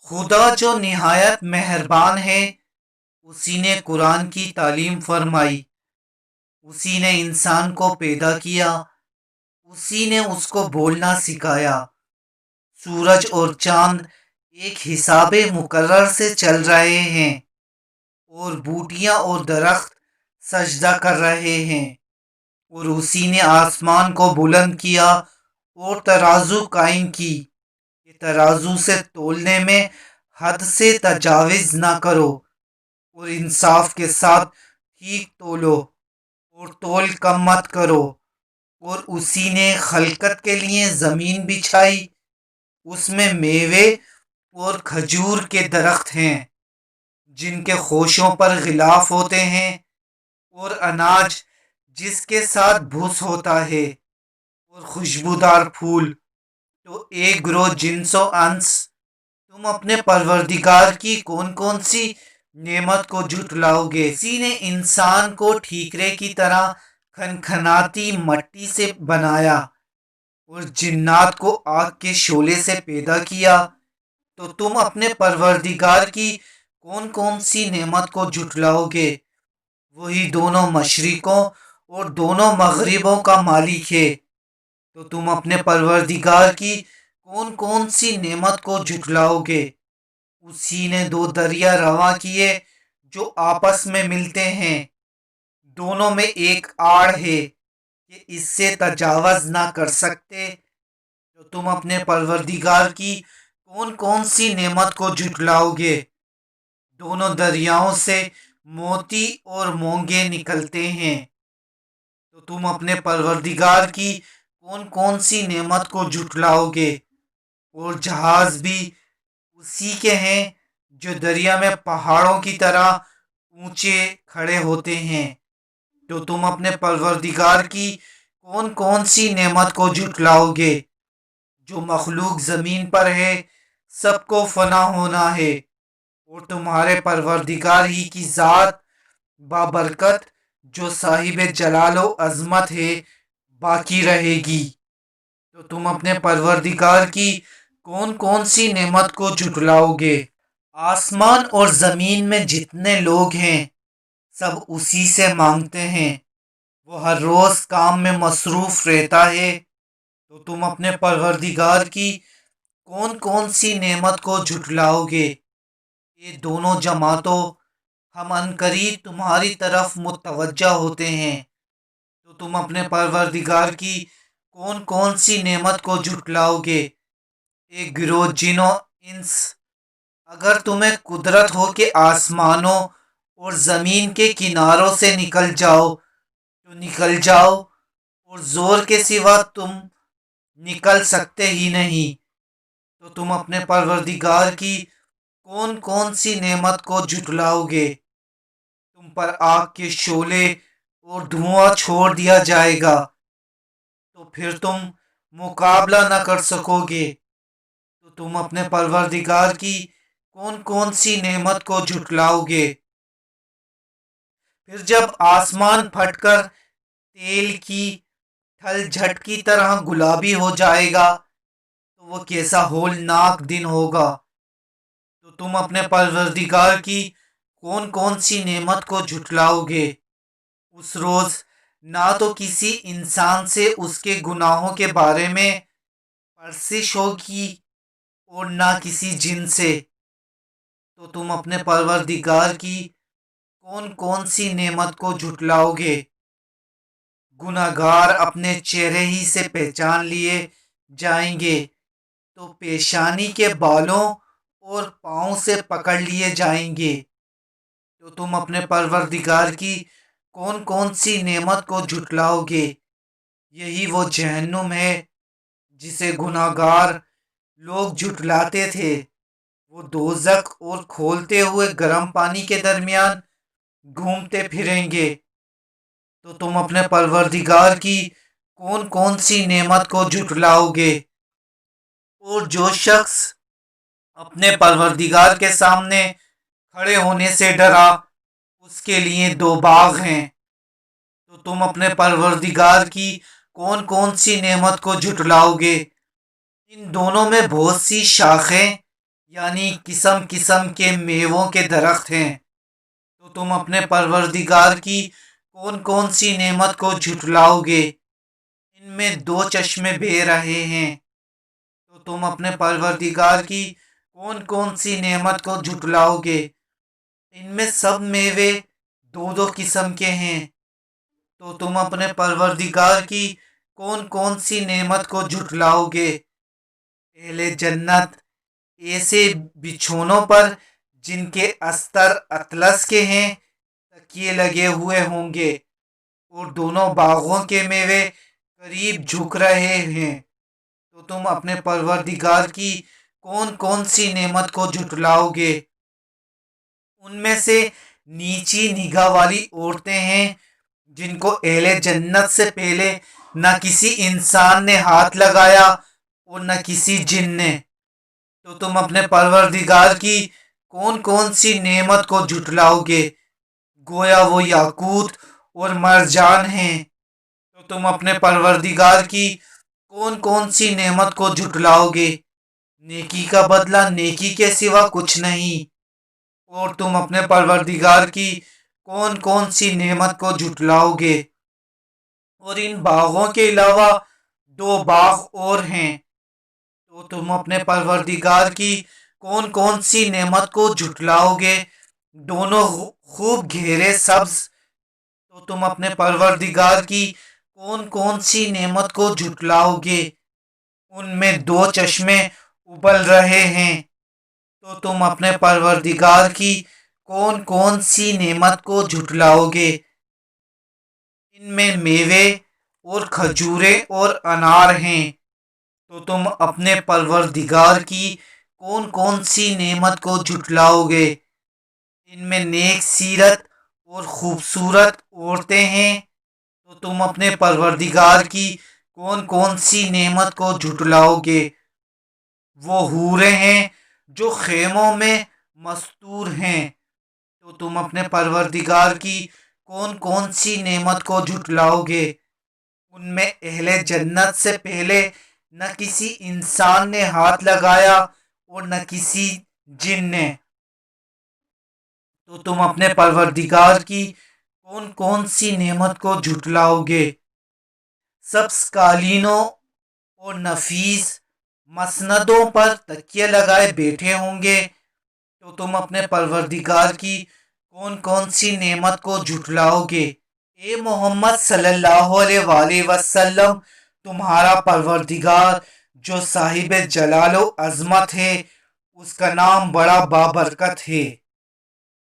خدا جو نہایت مہربان ہے، اسی نے قرآن کی تعلیم فرمائی، اسی نے انسان کو پیدا کیا، اسی نے اس کو بولنا سکھایا۔ سورج اور چاند ایک حساب مقرر سے چل رہے ہیں، اور بوٹیاں اور درخت سجدہ کر رہے ہیں، اور اسی نے آسمان کو بلند کیا اور ترازو قائم کی کہ ترازو سے تولنے میں حد سے تجاوز نہ کرو، اور انصاف کے ساتھ ٹھیک تولو، اور تول کم مت کرو۔ اور اسی نے خلقت کے لیے زمین بچھائی، اس میں میوے اور کھجور کے درخت ہیں جن کے خوشوں پر غلاف ہوتے ہیں، اور اناج جس کے ساتھ بھوس ہوتا ہے، اور خوشبودار پھول۔ تو ایک گروہ جنس و انس، تم اپنے پروردگار کی کون کون سی نعمت کو جھٹلاؤ گے؟ اسی نے انسان کو ٹھیکرے کی طرح کھنکھناتی مٹی سے بنایا، اور جنات کو آگ کے شعلے سے پیدا کیا۔ تو تم اپنے پروردگار کی کون کون سی نعمت کو جھٹلاؤ گے؟ وہی دونوں مشرقوں اور دونوں مغربوں کا مالک ہے۔ تو تم اپنے پروردگار کی کون کون سی نعمت کو جھٹلاؤ گے؟ اسی نے دو دریا رواں کیے جو آپس میں ملتے ہیں، دونوں میں ایک آڑ ہے کہ اس سے تجاوز نہ کر سکتے۔ تو تم اپنے پروردگار کی کون کون سی نعمت کو جھٹلاؤ گے؟ دونوں دریاؤں سے موتی اور مونگے نکلتے ہیں۔ تو تم اپنے پروردگار کی کون کون سی نعمت کو جھٹلاؤ گے؟ اور جہاز بھی اسی کے ہیں جو دریا میں پہاڑوں کی طرح اونچے کھڑے ہوتے ہیں۔ تو تم اپنے پروردگار کی کون کون سی نعمت کو جھٹلاؤ گے؟ جو مخلوق زمین پر ہے سب کو فنا ہونا ہے، اور تمہارے پروردگار ہی کی ذات بابرکت جو صاحب جلال و عظمت ہے باقی رہے گی۔ تو تم اپنے پروردگار کی کون کون سی نعمت کو جھٹلاؤ گے؟ آسمان اور زمین میں جتنے لوگ ہیں سب اسی سے مانگتے ہیں، وہ ہر روز کام میں مصروف رہتا ہے۔ تو تم اپنے پروردگار کی کون کون سی نعمت کو جھٹلاؤ گے؟ یہ دونوں جماعتوں ہم عنقریب تمہاری طرف متوجہ ہوتے ہیں۔ تو تم اپنے پروردگار کی کون کون سی نعمت کو جھٹلاؤ گے؟ ایک گروہ جن و انس، اگر تمہیں قدرت ہو کہ آسمانوں اور زمین کے کناروں سے نکل جاؤ تو نکل جاؤ، اور زور کے سوا تم نکل سکتے ہی نہیں۔ تو تم اپنے پروردگار کی کون کون سی نعمت کو جھٹلاؤ گے؟ تم پر آگ کے شعلے اور دھواں چھوڑ دیا جائے گا، تو پھر تم مقابلہ نہ کر سکو گے۔ تو تم اپنے پروردگار کی کون کون سی نعمت کو جھٹلاؤ گے؟ پھر جب آسمان پھٹ کر تیل کی تھل جھٹ کی طرح گلابی ہو جائے گا تو وہ کیسا ہولناک دن ہوگا۔ تو تم اپنے پروردگار کی کون کون سی نعمت کو جھٹلاؤ گے؟ اس روز نہ تو کسی انسان سے اس کے گناہوں کے بارے میں پرسش ہوگی، اور نہ کسی جن سے۔ تو تم اپنے پروردگار کی کون کون سی نعمت کو جھٹلاؤ گے؟ گناہگار اپنے چہرے ہی سے پہچان لیے جائیں گے، تو پیشانی کے بالوں اور پاؤں سے پکڑ لیے جائیں گے۔ تو تم اپنے پروردگار کی کون کون سی نعمت کو جھٹلاؤ گے؟ یہی وہ جہنم ہے جسے گناہگار لوگ جھٹلاتے تھے، وہ دوزخ اور کھولتے ہوئے گرم پانی کے درمیان گھومتے پھریں گے۔ تو تم اپنے پروردگار کی کون کون سی نعمت کو جھٹلاؤ گے؟ اور جو شخص اپنے پروردگار کے سامنے کھڑے ہونے سے ڈرا اس کے لیے دو باغ ہیں۔ تو تم اپنے پروردگار کی کون کون سی نعمت کو جھٹلاؤ گے؟ ان دونوں میں بہت سی شاخیں یعنی قسم قسم کے میووں کے درخت ہیں، تو تم اپنے پروردگار کی کون کون سی نعمت کو جھٹلاؤ گے؟ ان میں 2 چشمے بہہ رہے ہیں، تو تم اپنے پروردگار کی کون کون سی نعمت کو جھٹلاؤ گے؟ ان میں سب میوے 2 قسم کے ہیں، تو تم اپنے پروردگار کی کون کون سی نعمت کو جھٹلاؤ گے؟ اہل جنت ایسے بچھونوں پر جن کے استر اطلس کے ہیں تکیے لگے ہوئے ہوں گے، اور دونوں باغوں کے میوے قریب جھک رہے ہیں، تو تم اپنے پروردگار کی کون کون سی نعمت کو جھٹلاؤ گے؟ ان میں سے نیچی نگاہ والی عورتیں ہیں جن کو اہل جنت سے پہلے نہ کسی انسان نے ہاتھ لگایا اور نہ کسی جن نے، تو تم اپنے پروردگار کی کون کون سی نعمت کو جھٹلاؤ گے؟ گویا وہ یاقوت اور مرجان ہیں، تو تم اپنے پروردگار کی کون کون سی نعمت کو جھٹلاؤ گے؟ نیکی کا بدلہ نیکی کے سوا کچھ نہیں، اور تم اپنے پروردگار کی کون کون سی نعمت کو جھٹلاؤ گے؟ اور ان باغوں کے علاوہ 2 باغ اور ہیں، تو تم اپنے پروردگار کی کون کون سی نعمت کو جھٹلاؤ گے؟ دونوں خوب گہرے سبز، تو تم اپنے پروردگار کی کون کون سی نعمت کو جھٹلاؤ گے؟ ان میں 2 چشمے ابل رہے ہیں، تو تم اپنے پروردگار کی کون کون سی نعمت کو جھٹلاؤ گے؟ ان میں میوے اور کھجوریں اور انار ہیں، تو تم اپنے پروردگار کی کون کون سی نعمت کو جھٹلاؤ گے؟ ان میں نیک سیرت اور خوبصورت عورتیں ہیں، تو تم اپنے پروردگار کی کون کون سی نعمت کو جھٹلاؤ گے؟ وہ حوریں ہیں جو خیموں میں مستور ہیں، تو تم اپنے پروردگار کی کون کون سی نعمت کو جھٹلاؤ گے؟ ان میں اہل جنت سے پہلے نہ کسی انسان نے ہاتھ لگایا اور نہ کسی جن نے، تو تم اپنے پروردگار کی کون کون سی نعمت کو جھٹلاؤ گے؟ سبز قالینوں اور نفیس مسندوں پر تکیے لگائے بیٹھے ہوں گے، تو تم اپنے پروردگار کی کون کون سی نعمت کو جھٹلاؤ گے؟ اے محمد صلی اللہ علیہ وآلہ وسلم، تمہارا پروردگار جو صاحب جلال و عظمت ہے، اس کا نام بڑا بابرکت ہے۔